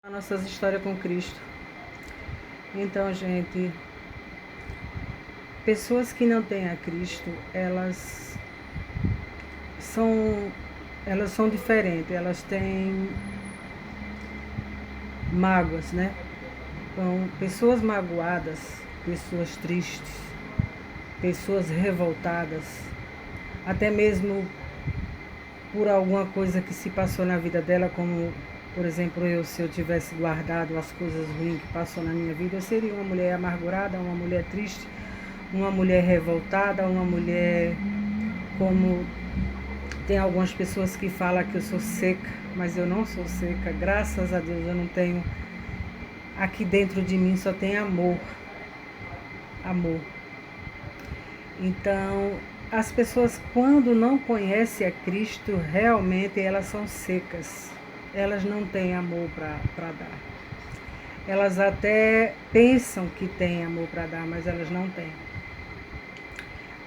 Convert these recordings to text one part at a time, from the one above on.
Nossas histórias com Cristo. Então, gente, pessoas que não têm a Cristo, são elas são diferentes, elas têm mágoas, né? Então, pessoas magoadas, pessoas tristes, pessoas revoltadas, até mesmo por alguma coisa que se passou na vida dela, como, por exemplo, se eu tivesse guardado as coisas ruins que passou na minha vida, eu seria uma mulher amargurada, uma mulher triste, uma mulher revoltada, uma mulher como tem algumas pessoas que falam que eu sou seca, mas eu não sou seca, graças a Deus eu não tenho, aqui dentro de mim só tem amor, amor. Então, as pessoas quando não conhecem a Cristo, realmente elas são secas, elas não têm amor para dar. Elas até pensam que têm amor para dar, mas elas não têm.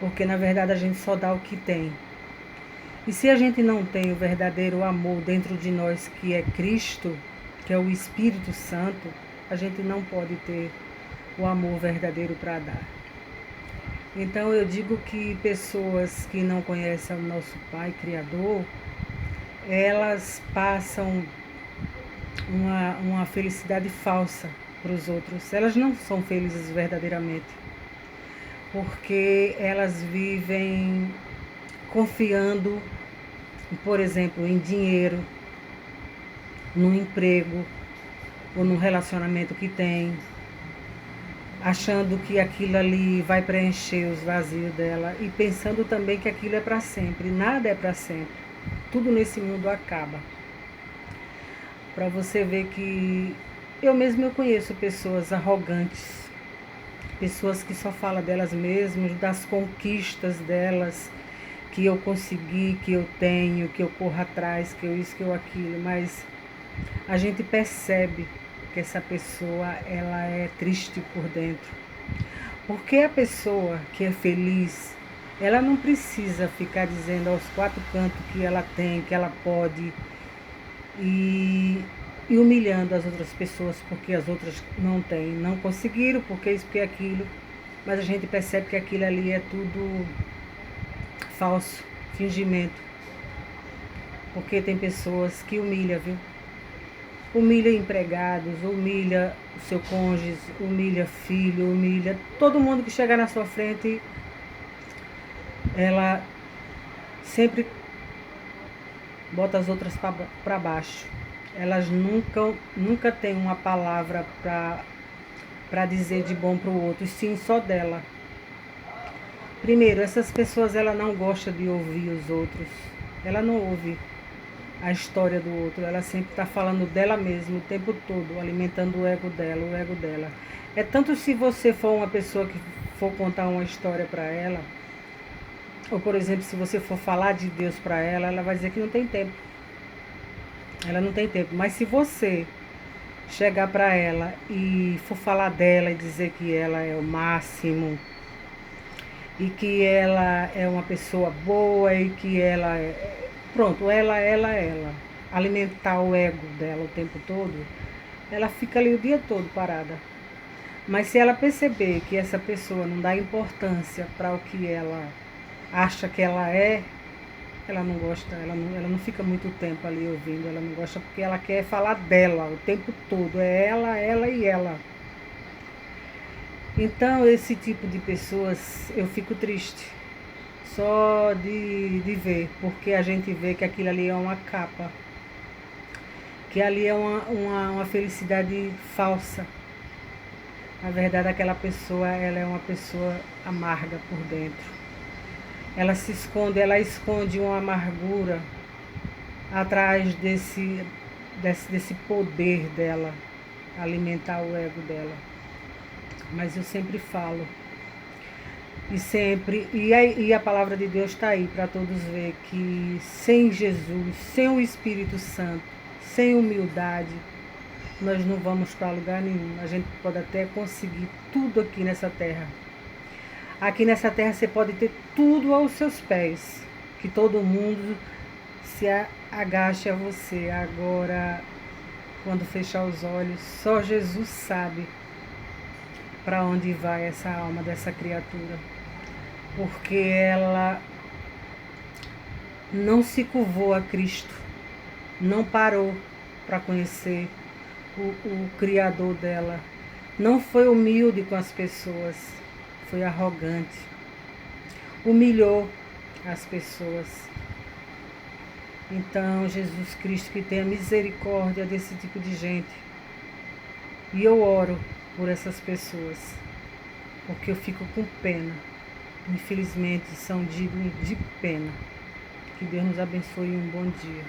Porque na verdade a gente só dá o que tem. E se a gente não tem o verdadeiro amor dentro de nós, que é Cristo, que é o Espírito Santo, a gente não pode ter o amor verdadeiro para dar. Então eu digo que pessoas que não conhecem o nosso Pai Criador, elas passam uma felicidade falsa para os outros. Elas não são felizes verdadeiramente, porque elas vivem confiando, por exemplo, em dinheiro, num emprego ou num relacionamento que tem, achando que aquilo ali vai preencher os vazios dela e pensando também que aquilo é para sempre. Nada é para sempre. Tudo nesse mundo acaba. Para você ver que eu conheço pessoas arrogantes, pessoas que só falam delas mesmas, das conquistas delas, que eu consegui, que eu tenho, que eu corro atrás, que eu isso, que eu aquilo, mas a gente percebe que essa pessoa ela é triste por dentro. Porque a pessoa que é feliz, ela não precisa ficar dizendo aos quatro cantos que ela tem, que ela pode, e humilhando as outras pessoas porque as outras não têm, não conseguiram, porque isso, porque aquilo. Mas a gente percebe que aquilo ali é tudo falso, fingimento. Porque tem pessoas que humilham, viu? Humilha empregados, humilha o seu cônjuge, humilha filho, humilha todo mundo que chegar na sua frente. Ela sempre bota as outras para baixo. Elas nunca têm uma palavra para dizer de bom para o outro, e sim só dela. Primeiro, essas pessoas ela não gosta de ouvir os outros. Ela não ouve a história do outro. Ela sempre está falando dela mesma o tempo todo, alimentando o ego dela, o ego dela. É tanto se você for uma pessoa que for contar uma história para ela, ou por exemplo, se você for falar de Deus para ela, ela vai dizer que não tem tempo. Ela não tem tempo. Mas se você chegar para ela e for falar dela e dizer que ela é o máximo, e que ela é uma pessoa boa, e que ela é... Pronto, ela. Alimentar o ego dela o tempo todo, ela fica ali o dia todo parada. Mas se ela perceber que essa pessoa não dá importância para o que ela acha que ela é, ela não gosta, ela não fica muito tempo ali ouvindo, ela não gosta porque ela quer falar dela o tempo todo, é ela e ela. Então, esse tipo de pessoas, eu fico triste só de ver, porque a gente vê que aquilo ali é uma capa, que ali é uma felicidade falsa. Na verdade, aquela pessoa, ela é uma pessoa amarga por dentro. Ela esconde uma amargura atrás desse poder dela, alimentar o ego dela. Mas eu sempre falo, e a palavra de Deus está aí para todos ver que sem Jesus, sem o Espírito Santo, sem humildade, nós não vamos para lugar nenhum. A gente pode até conseguir tudo aqui nessa terra. Aqui nessa terra você pode ter tudo aos seus pés, que todo mundo se agache a você. Agora, quando fechar os olhos. Só Jesus sabe para onde vai essa alma dessa criatura, porque ela não se curvou a Cristo, não parou para conhecer o Criador dela, não foi humilde com as pessoas, foi arrogante, humilhou as pessoas. Então, Jesus Cristo, que tenha misericórdia desse tipo de gente. E eu oro por essas pessoas, porque eu fico com pena. Infelizmente, são dignos de pena. Que Deus nos abençoe e um bom dia.